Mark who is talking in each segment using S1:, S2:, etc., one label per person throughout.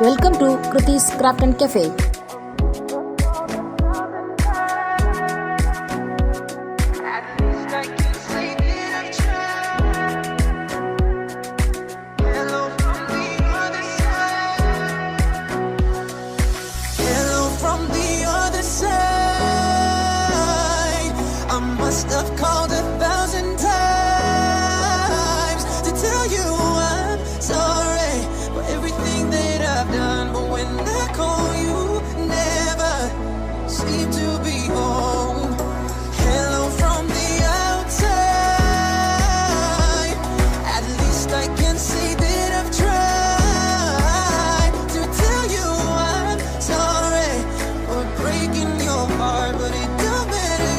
S1: Welcome to Kriti's Craft and Cafe.
S2: Must have called 1,000 times to tell you I'm sorry for everything that I've done. But when I call you, never seem to be home. Hello from the outside. At least I can say that I've tried to tell you I'm sorry for breaking your heart, but it don't matter.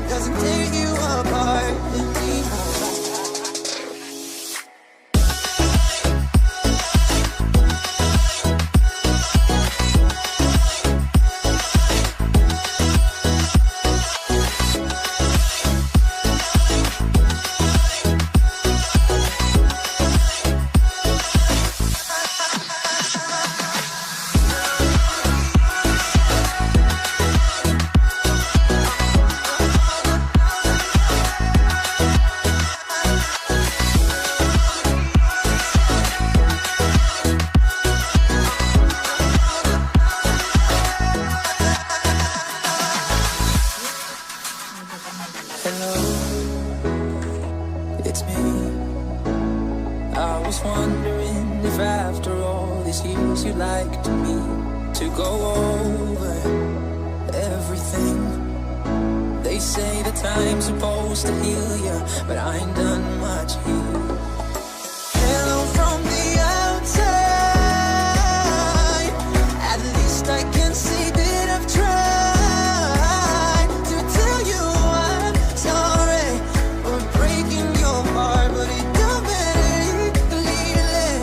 S2: Doesn't tear you apart anymore. It's me. I was wondering if after all these years you'd like me to go over everything. They say the time's supposed to heal you, but I ain't done much here. Hello from the outside. At least I can see that I've tried to tell you I'm sorry for breaking your heart, but it don't matter. Clearly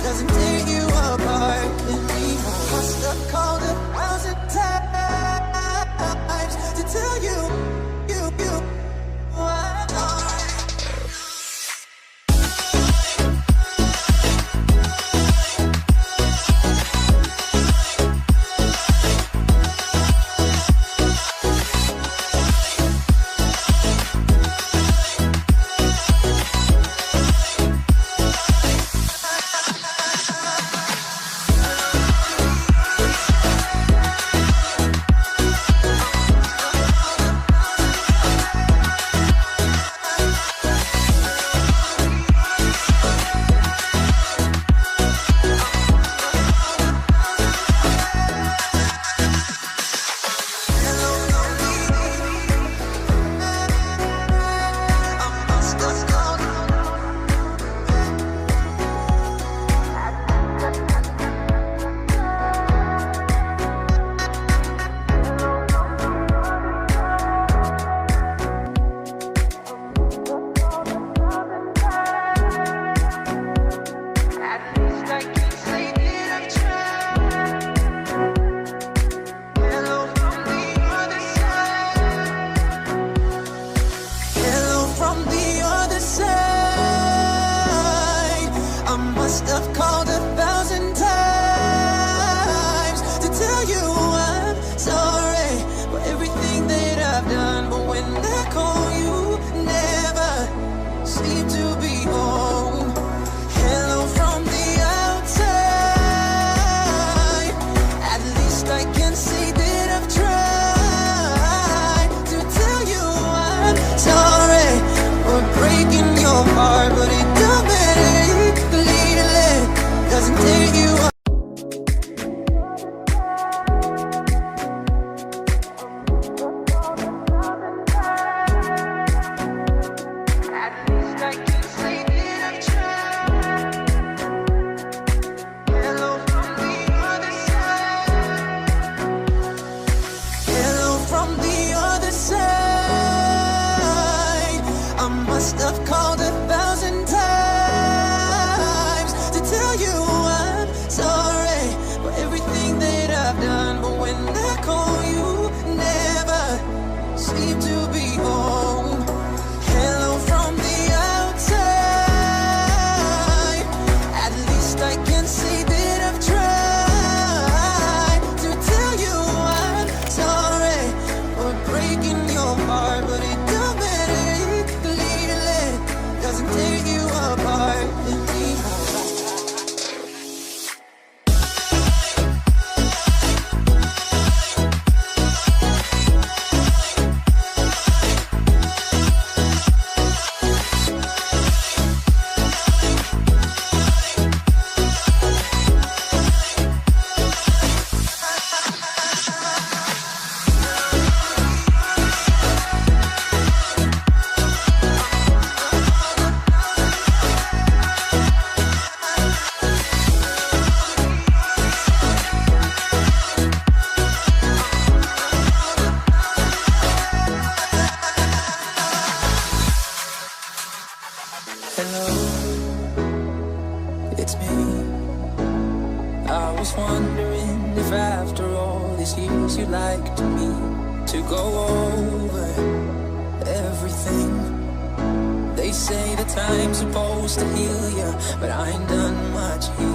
S2: doesn't tear you apart anymore. Must have called 1,000 times to tell you I'm sorry. it's me. I was wondering if after all these years you'd like me to go over everything. They say that time's supposed to heal ya, but I ain't done much healing.